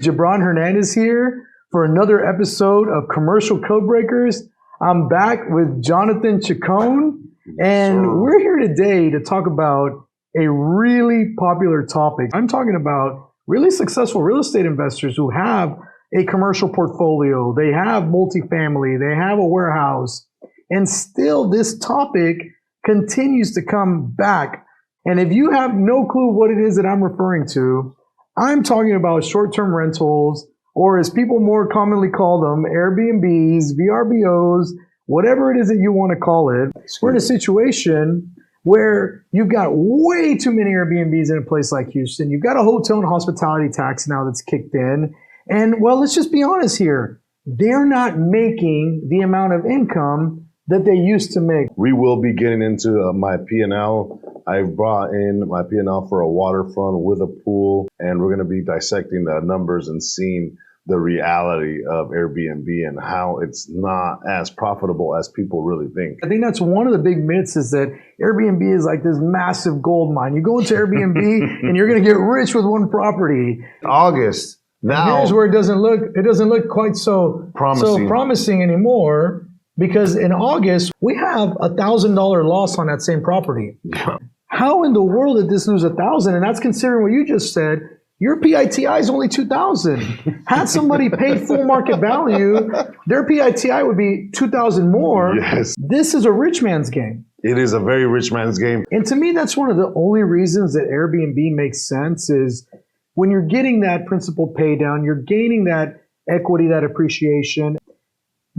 Gibran Hernandez here for another episode of Commercial Codebreakers. I'm back with Jonathan Chacon, and we're here today to talk about a really popular topic. I'm talking about really successful real estate investors who have a commercial portfolio, they have multifamily, they have a warehouse, and still this topic continues to come back. And if you have no clue what it is that I'm referring to, I'm talking about short-term rentals, or as people more commonly call them, Airbnbs, VRBOs, whatever it is that you want to call it. We're in a situation where you've got way too many Airbnbs in a place like Houston. You've got a hotel and hospitality tax now that's kicked in. And, well, let's just be honest here. They're not making the amount of income that they used to make. We will be getting into my P&L. I've brought in my P&L for a waterfront with a pool, and we're going to be dissecting the numbers and seeing the reality of Airbnb and how it's not as profitable as people really think. I think that's one of the big myths, is that Airbnb is like this massive gold mine. You go into Airbnb and you're going to get rich with one property. August. Now, here's where it doesn't look quite so promising anymore. Because in August, we have $1,000 loss on that same property. Yeah. How in the world did this lose $1,000? And that's considering what you just said. Your PITI is only $2,000. Had somebody paid full market value, their PITI would be $2,000 more. Yes. This is a rich man's game. It is a very rich man's game. And to me, that's one of the only reasons that Airbnb makes sense, is when you're getting that principal pay down, you're gaining that equity, that appreciation.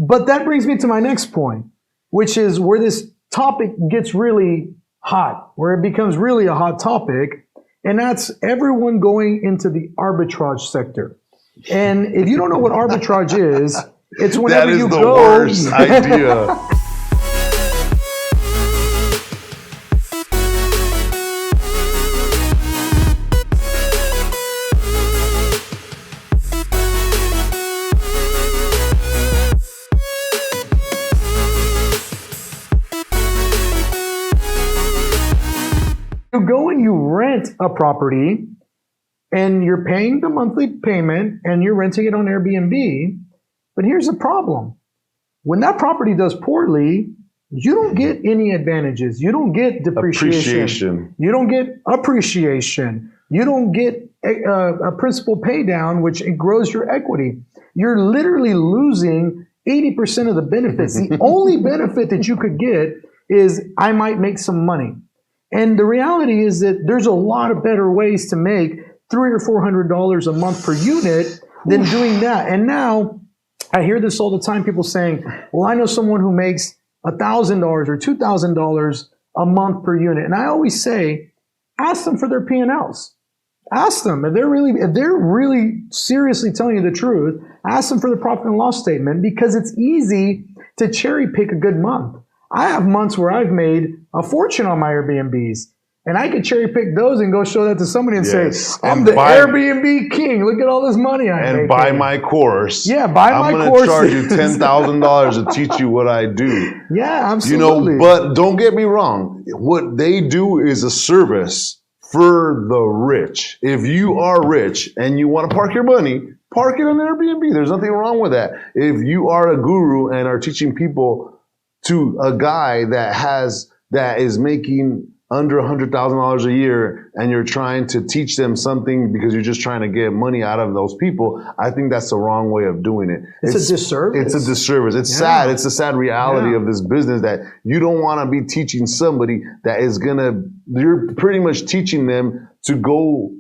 But that brings me to my next point, which is where this topic gets really hot, where it becomes really a hot topic, and that's everyone going into the arbitrage sector. And if you don't know what arbitrage is, it's whenever you go... That is the worst idea. You go and you rent a property and you're paying the monthly payment and you're renting it on Airbnb. But here's the problem. When that property does poorly, you don't get any advantages. You don't get depreciation. You don't get appreciation. You don't get a principal pay down, which it grows your equity. You're literally losing 80% of the benefits. The only benefit that you could get is I might make some money. And the reality is that there's a lot of better ways to make $300 or $400 a month per unit than doing that. And now I hear this all the time, people saying, well, I know someone who makes $1,000 or $2,000 a month per unit. And I always say, ask them for their P&Ls. Ask them if they're really seriously telling you the truth. Ask them for the profit and loss statement, because it's easy to cherry pick a good month. I have months where I've made a fortune on my Airbnbs, and I could cherry pick those and go show that to somebody and say, I'm the Airbnb king. Look at all this money I make. And buy my course. Yeah, buy my course. I'm going to charge you $10,000 to teach you what I do. Yeah, absolutely. You know, but don't get me wrong. What they do is a service for the rich. If you are rich and you want to park your money, park it on Airbnb. There's nothing wrong with that. If you are a guru and are teaching people to a guy that is making under $100,000 a year, and you're trying to teach them something because you're just trying to get money out of those people, I think that's the wrong way of doing it. It's a disservice. It's a disservice. It's sad. It's a sad reality of this business, that you don't want to be teaching somebody that is you're pretty much teaching them to go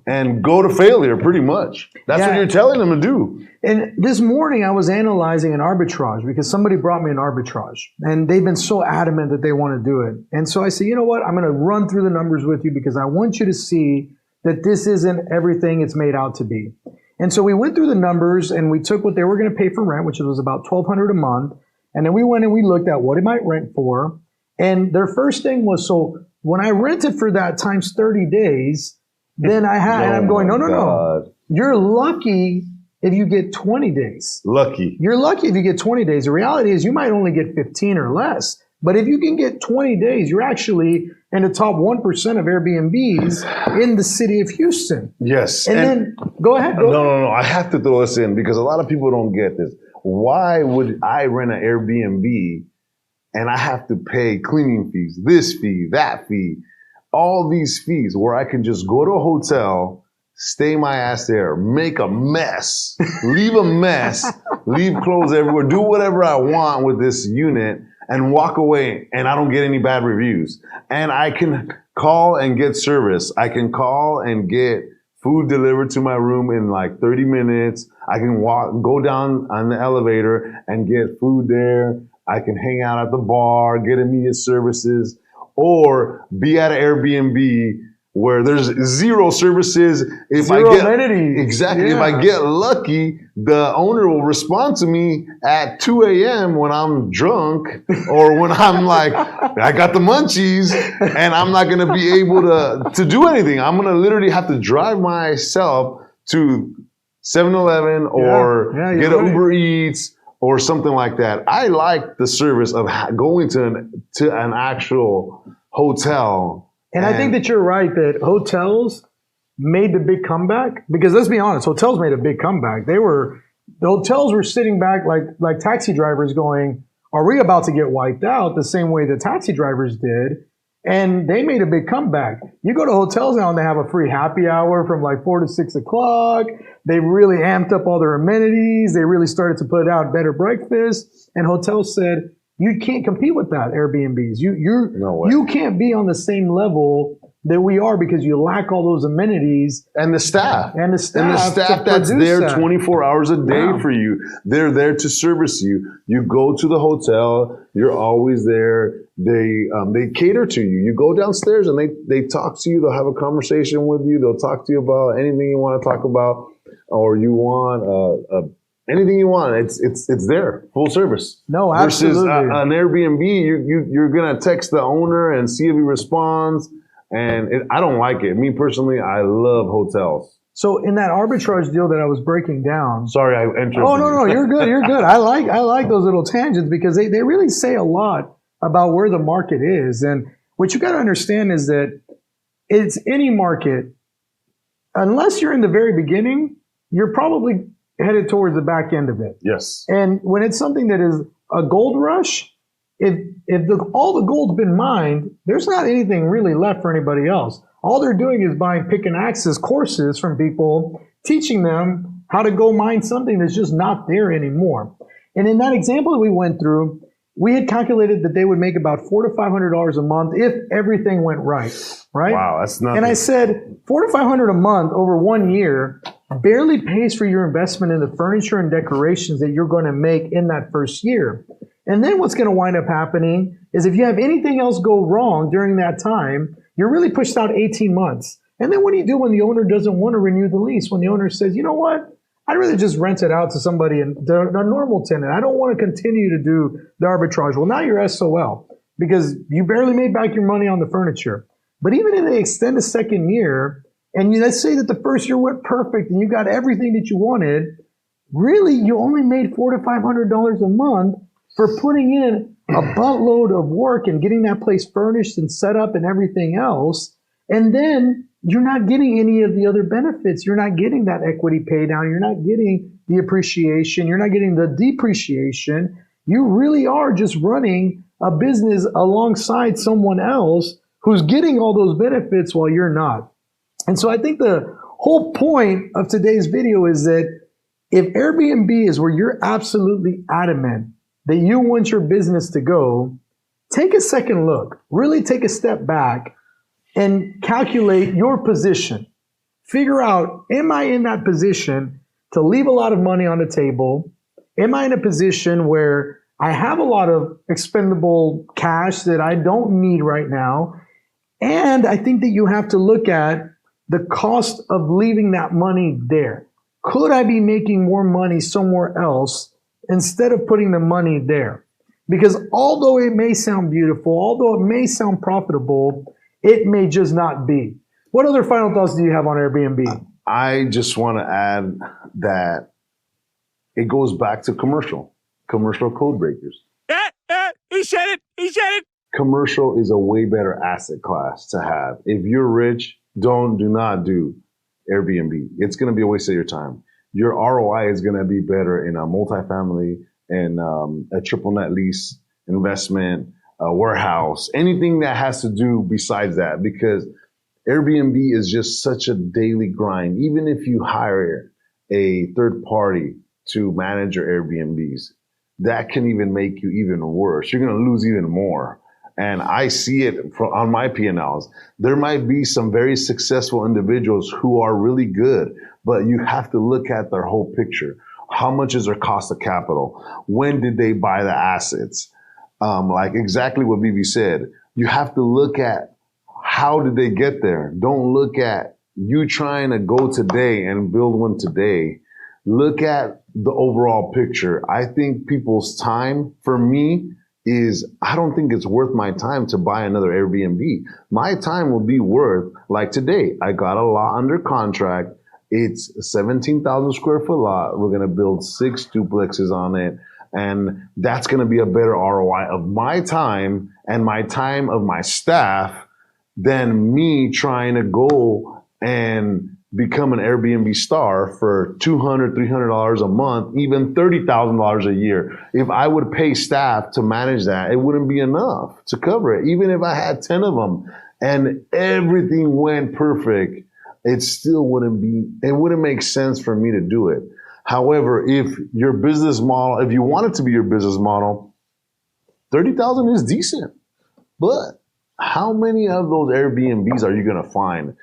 to failure, pretty much. That's what you're telling them to do. And this morning I was analyzing an arbitrage because somebody brought me an arbitrage, and they've been so adamant that they want to do it. And so I said, you know what? I'm going to run through the numbers with you because I want you to see that this isn't everything it's made out to be. And so we went through the numbers and we took what they were going to pay for rent, which was about $1,200 a month. And then we went and we looked at what it might rent for. And their first thing was, so when I rented for that times 30 days, then I had, and I'm going, no. You're lucky if you get 20 days. Lucky. You're lucky if you get 20 days. The reality is you might only get 15 or less. But if you can get 20 days, you're actually in the top 1% of Airbnbs in the city of Houston. Yes. And then, go ahead. No. I have to throw this in because a lot of people don't get this. Why would I rent an Airbnb and I have to pay cleaning fees, this fee, that fee, all these fees, where I can just go to a hotel, stay my ass there, make a mess, leave clothes everywhere, do whatever I want with this unit and walk away, and I don't get any bad reviews. And I can call and get service. I can call and get food delivered to my room in like 30 minutes. I can go down on the elevator and get food there. I can hang out at the bar, get immediate services, or be at an Airbnb where there's zero services. Zero amenities. Exactly. Yeah. If I get lucky, the owner will respond to me at 2 a.m. when I'm drunk or when I'm like, I got the munchies and I'm not going to be able to do anything. I'm going to literally have to drive myself to 7-Eleven or get an Uber Eats or something like that. I like the service of going to an actual hotel. And I think that you're right that hotels made the big comeback, because let's be honest, hotels made a big comeback. The hotels were sitting back like taxi drivers going, are we about to get wiped out the same way the taxi drivers did? And they made a big comeback. You go to hotels now and they have a free happy hour from like 4 to 6 o'clock. They really amped up all their amenities. They really started to put out better breakfast. And hotels said, you can't compete with that, Airbnbs. You can't be on the same level that we are because you lack all those amenities. And the staff that's there 24 hours a day for you. They're there to service you. You go to the hotel, you're always there. They cater to you. You go downstairs and they talk to you. They'll have a conversation with you. They'll talk to you about anything you want to talk about, or you want anything you want. It's there, full service. No, absolutely. Versus an Airbnb, you're gonna text the owner and see if he responds. And I don't like it. Me personally, I love hotels. So in that arbitrage deal that I was breaking down. Sorry, I interrupted. Oh no, you're good. You're good. I like those little tangents because they really say a lot about where the market is. And what you got to understand is that it's any market. Unless you're in the very beginning, you're probably headed towards the back end of it. Yes. And when it's something that is a gold rush, if all the gold's been mined, there's not anything really left for anybody else. All they're doing is buying pick and access courses from people, teaching them how to go mine something that's just not there anymore. And in that example that we went through, we had calculated that they would make about $400 to $500 a month if everything went right. Wow, that's nothing. And I said, $400 to $500 a month over 1 year barely pays for your investment in the furniture and decorations that you're going to make in that first year. And then what's going to wind up happening is if you have anything else go wrong during that time, you're really pushed out 18 months. And then what do you do when the owner doesn't want to renew the lease? When the owner says, you know what? I'd rather just rent it out to somebody, a normal tenant. I don't want to continue to do the arbitrage. Well, now you're SOL because you barely made back your money on the furniture. But even if they extend a second year, and let's say that the first year went perfect and you got everything that you wanted, really you only made $400 to $500 a month for putting in a buttload of work and getting that place furnished and set up and everything else. And then you're not getting any of the other benefits. You're not getting that equity pay down. You're not getting the appreciation. You're not getting the depreciation. You really are just running a business alongside someone else who's getting all those benefits while you're not. And so I think the whole point of today's video is that if Airbnb is where you're absolutely adamant that you want your business to go, take a second look, really take a step back and calculate your position. Figure out, am I in that position to leave a lot of money on the table? Am I in a position where I have a lot of expendable cash that I don't need right now? And I think that you have to look at the cost of leaving that money there. Could I be making more money somewhere else instead of putting the money there? Because although it may sound beautiful, although it may sound profitable, it may just not be. What other final thoughts do you have on Airbnb? I just want to add that it goes back to commercial Codebreakers. He said it. He said it. Commercial is a way better asset class to have. If you're rich, do not do Airbnb. It's going to be a waste of your time. Your ROI is going to be better in a multifamily and a triple net lease investment, a warehouse, anything that has to do besides that, because Airbnb is just such a daily grind. Even if you hire a third party to manage your Airbnbs, that can even make you even worse. You're going to lose even more. And I see it on my P&Ls. There might be some very successful individuals who are really good, but you have to look at their whole picture. How much is their cost of capital? When did they buy the assets? Like exactly what BB said. You have to look at how did they get there. Don't look at you trying to go today and build one today. Look at the overall picture. I think people's time, for me, I don't think it's worth my time to buy another Airbnb. My time will be worth, like today, I got a lot under contract. It's a 17,000 square foot lot. We're going to build 6 duplexes on it. And that's going to be a better ROI of my time and my time of my staff than me trying to go and become an Airbnb star for $200, $300 a month, even $30,000 a year. If I would pay staff to manage that, it wouldn't be enough to cover it. Even if I had 10 of them and everything went perfect, it wouldn't make sense for me to do it. However, if your business model, if you want it to be your business model, 30,000 is decent. But how many of those Airbnbs are you going to find?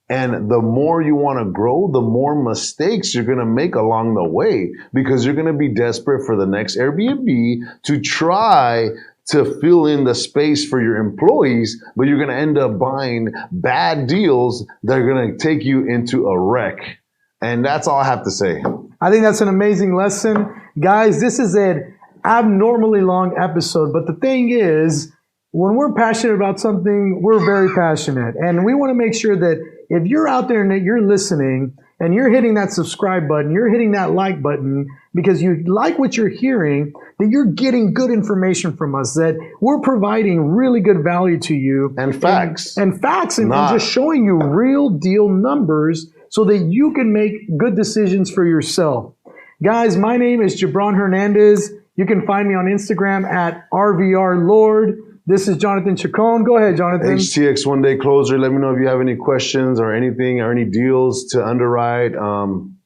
And the more you want to grow, the more mistakes you're going to make along the way, because you're going to be desperate for the next Airbnb to try to fill in the space for your employees, but you're going to end up buying bad deals that are going to take you into a wreck. And that's all I have to say. I think that's an amazing lesson. Guys, this is an abnormally long episode, but the thing is, when we're passionate about something, we're very passionate. And we want to make sure that if you're out there and you're listening and you're hitting that subscribe button, you're hitting that like button because you like what you're hearing, that you're getting good information from us, that we're providing really good value to you. And facts. And just showing you real deal numbers so that you can make good decisions for yourself. Guys, my name is Gibran Hernandez. You can find me on Instagram at RVRLord. This is Jonathan Chacon. Go ahead, Jonathan. HTX One Day Closer. Let me know if you have any questions or anything or any deals to underwrite.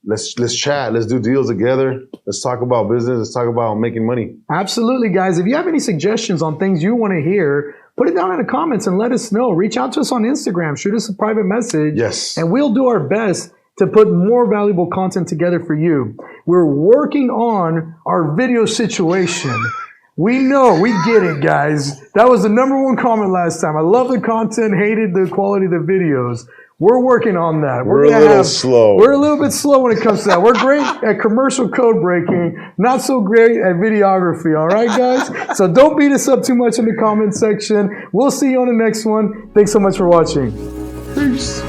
Let's chat. Let's do deals together. Let's talk about business. Let's talk about making money. Absolutely, guys. If you have any suggestions on things you want to hear, put it down in the comments and let us know. Reach out to us on Instagram. Shoot us a private message. Yes. And we'll do our best to put more valuable content together for you. We're working on our video situation. We know, we get it, guys. That was the #1 comment last time. I love the content, hated the quality of the videos. We're working on that. We're a little slow. We're a little bit slow when it comes to that. We're great at commercial code breaking, not so great at videography, all right, guys? So don't beat us up too much in the comment section. We'll see you on the next one. Thanks so much for watching. Peace.